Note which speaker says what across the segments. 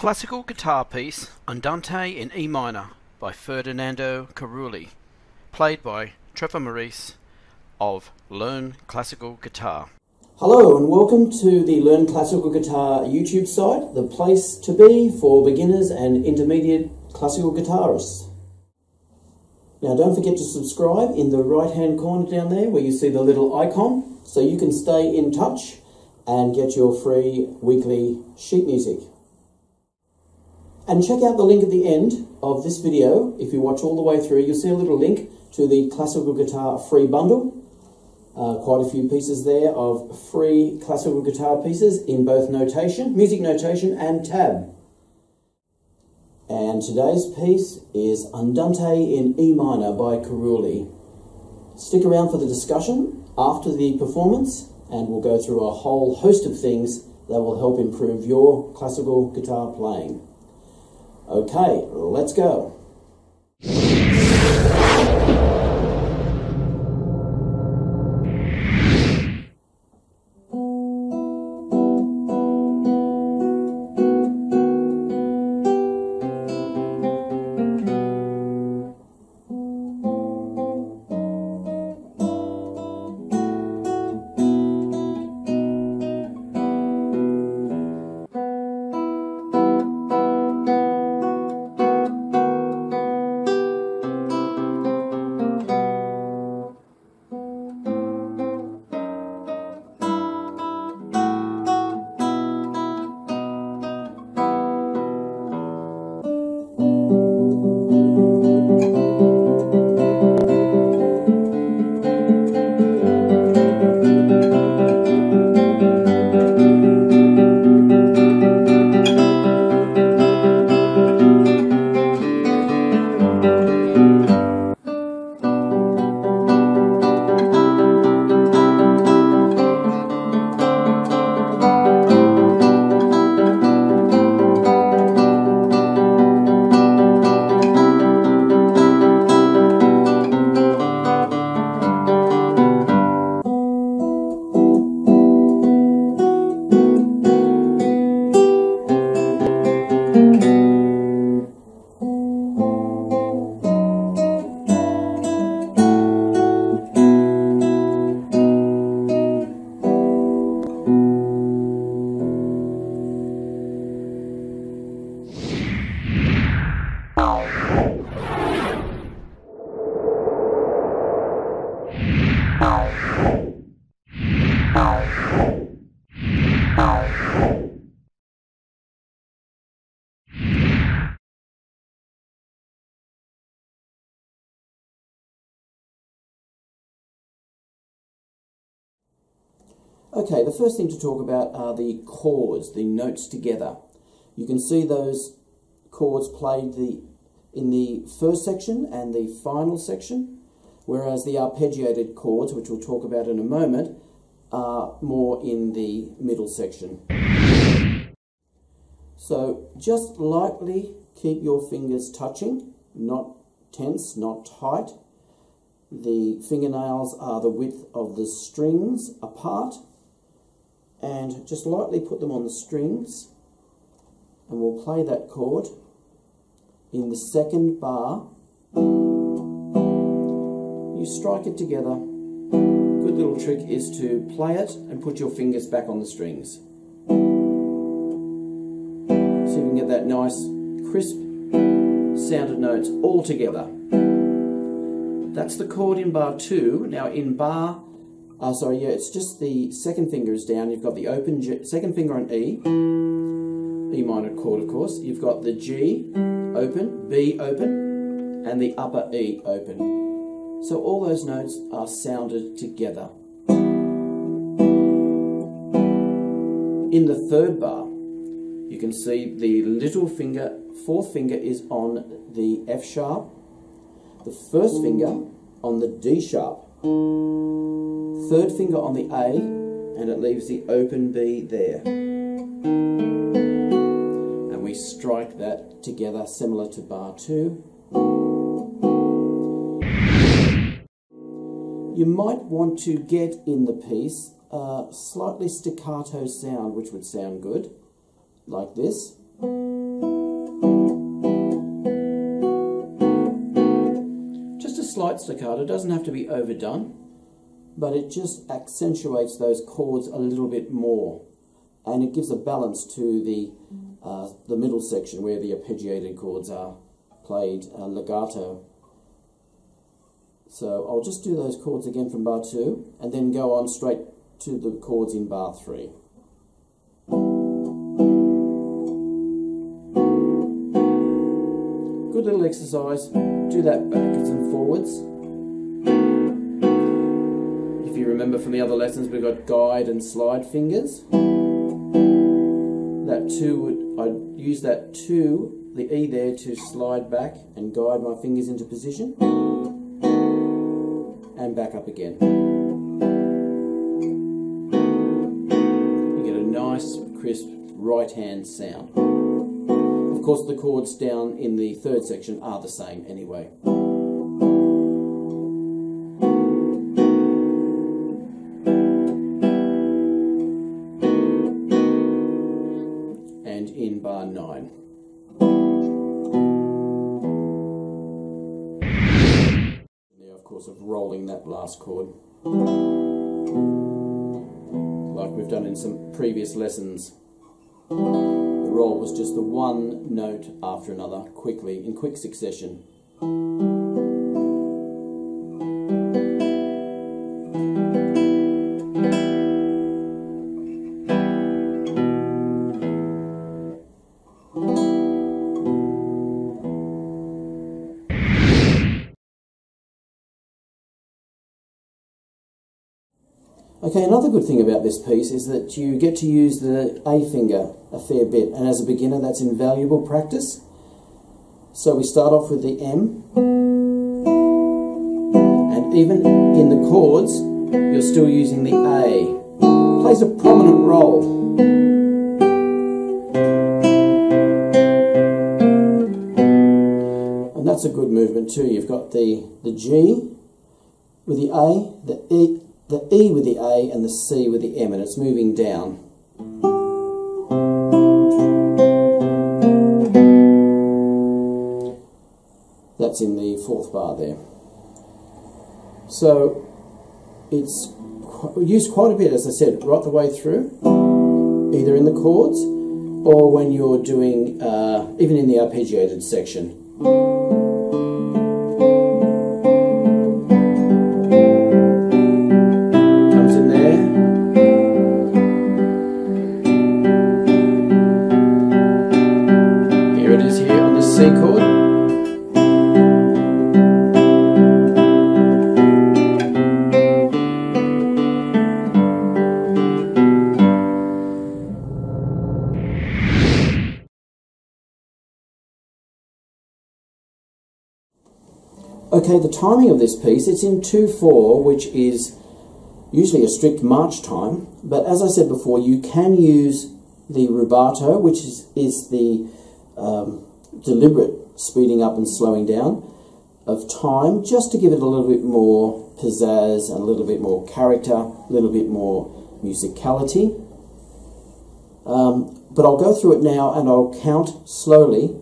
Speaker 1: Classical guitar piece Andante in E minor by Ferdinando Carulli, played by Trevor Maurice of Learn Classical Guitar.
Speaker 2: Hello and welcome to the Learn Classical Guitar YouTube site, the place to be for beginners and intermediate classical guitarists. Now don't forget to subscribe in the right hand corner down there where you see the little icon so you can stay in touch and get your free weekly sheet music. And check out the link at the end of this video. If you watch all the way through, you'll see a little link to the classical guitar free bundle. Quite a few pieces there of free classical guitar pieces in both notation, music notation and tab. And today's piece is Andante in E minor by Carulli. Stick around for the discussion after the performance and we'll go through a whole host of things that will help improve your classical guitar playing. Okay, let's go. Okay, the first thing to talk about are the chords, the notes together. You can see those chords played in the first section and the final section, whereas the arpeggiated chords, which we'll talk about in a moment, are more in the middle section. So just lightly keep your fingers touching, not tense, not tight. The fingernails are the width of the strings apart. And just lightly put them on the strings and we'll play that chord in the second bar. You strike it together. Good little trick is to play it and put your fingers back on the strings. See if you can get that nice crisp sounded notes all together. That's the chord in bar 2. Now in bar it's just the second finger is down. You've got the open G, second finger on E minor chord of course. You've got the G open, B open, and the upper E open. So all those notes are sounded together. In the third bar, you can see the little finger, fourth finger is on the F sharp, the first finger on the D sharp, third finger on the A, and it leaves the open B there. And we strike that together similar to bar 2. You might want to get in the piece a slightly staccato sound, which would sound good, like this. slight staccato. It doesn't have to be overdone, but it just accentuates those chords a little bit more, and it gives a balance to the middle section where the arpeggiated chords are played legato. So I'll just do those chords again from bar 2 and then go on straight to the chords in bar 3. Good little exercise. Do that backwards and forwards. If you remember from the other lessons, we've got guide and slide fingers. That 2 I'd use that 2, the E there, to slide back and guide my fingers into position. And back up again. You get a nice, crisp right hand sound. Of course, the chords down in the third section are the same anyway. And in bar 9. Of rolling that last chord like we've done in some previous lessons. The roll was just the one note after another, quickly, in quick succession. Okay, another good thing about this piece is that you get to use the A finger a fair bit, and as a beginner that's invaluable practice. So we start off with the M, and even in the chords you're still using the A. It plays a prominent role. And that's a good movement too. You've got the G with the A, the E with the A, and the C with the M, and it's moving down. That's in the 4th bar there. So it's used quite a bit, as I said, right the way through, either in the chords or when you're doing, even in the arpeggiated section. C chord. Okay, the timing of this piece, it's in 2/4, which is usually a strict march time, but as I said before, you can use the rubato, which is the deliberate speeding up and slowing down of time, just to give it a little bit more pizzazz and a little bit more character, a little bit more musicality. But I'll go through it now and I'll count slowly.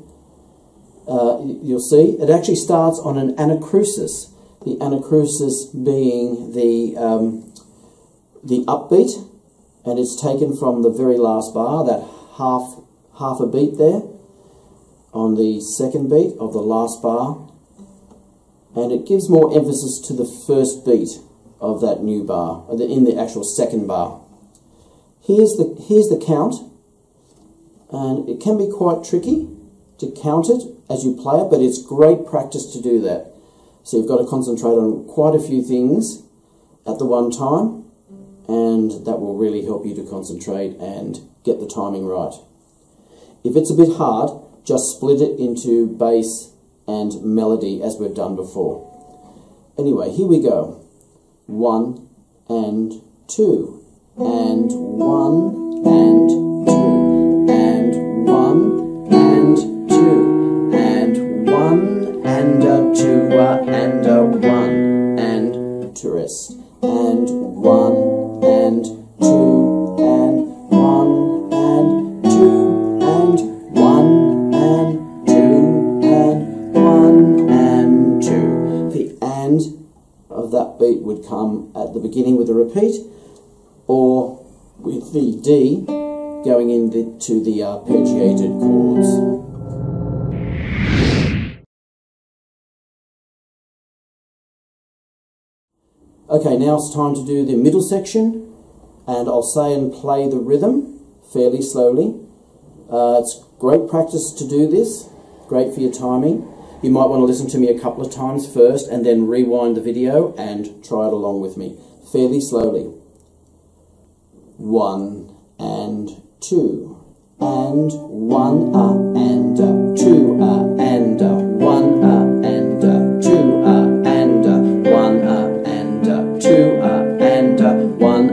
Speaker 2: You'll see it actually starts on an anacrusis, the anacrusis being the upbeat, and it's taken from the very last bar, that half a beat there, on the second beat of the last bar, and it gives more emphasis to the first beat of that new bar, in the actual second bar. Here's the count, and it can be quite tricky to count it as you play it, but it's great practice to do that. So you've got to concentrate on quite a few things at the one time, and that will really help you to concentrate and get the timing right. If it's a bit hard, just split it into bass and melody as we've done before. Anyway, here we go. 1 and 2, and 1 and 2, and 1 and 2, and 1 and a 2 and a 1 and to rest, and 1 and 2 and 1 and 2 and 1 and 2 and 1 and 2. The and would come at the beginning with a repeat, or with the D going into the arpeggiated chords. Okay, now it's time to do the middle section, and I'll say and play the rhythm fairly slowly. It's great practice to do this, great for your timing. You might want to listen to me a couple of times first and then rewind the video and try it along with me, fairly slowly. 1 and 2 and 1 and 2 and 1 and 2 and 1 and 2 and 1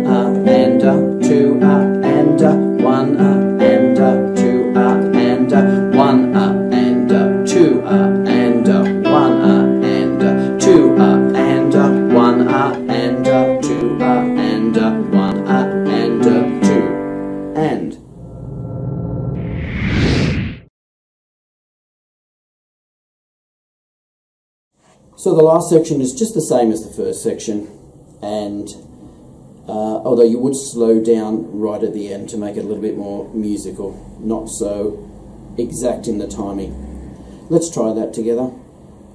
Speaker 2: and 2 and 1 and 2 and 1 and 2 and 1 and 2 and 1 and 2 and 1 and 2 and. So the last section is just the same as the first section, and although you would slow down right at the end to make it a little bit more musical, not so exact in the timing. Let's try that together.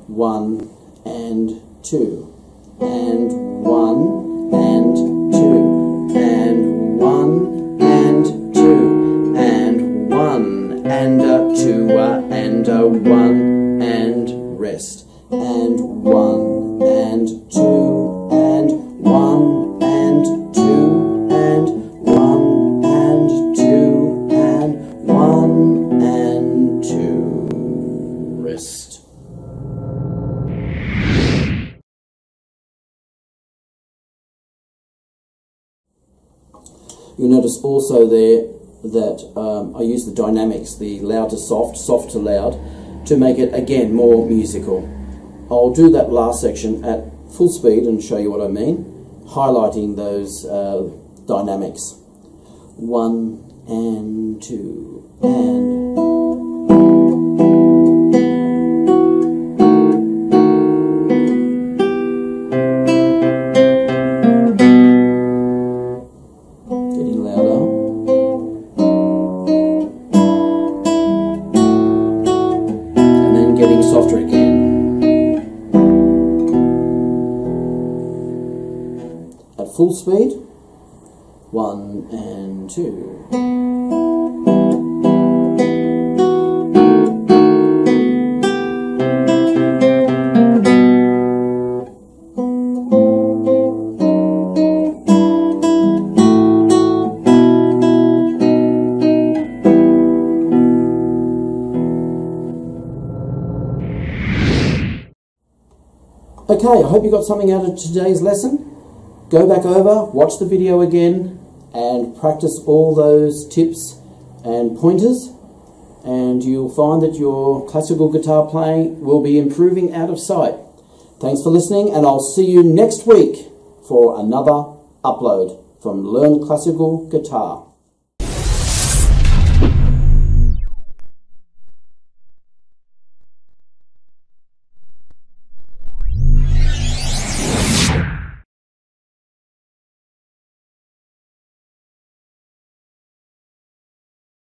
Speaker 2: 1 and 2 and 1 and 2 and 1 and 2 and 1 and 2 and 1 and rest. And 1 and 2 and 1 and 2 and 1 and 2 and 1 and 2 rest. You'll notice also there that I use the dynamics, the loud to soft, soft to loud, to make it again more musical. I'll do that last section at full speed and show you what I mean, highlighting those dynamics. 1 and 2 and. Getting louder. And then getting softer again. At full speed, 1 and 2. Okay, I hope you got something out of today's lesson. Go back over, watch the video again, and practice all those tips and pointers, and you'll find that your classical guitar playing will be improving out of sight. Thanks for listening, and I'll see you next week for another upload from Learn Classical Guitar.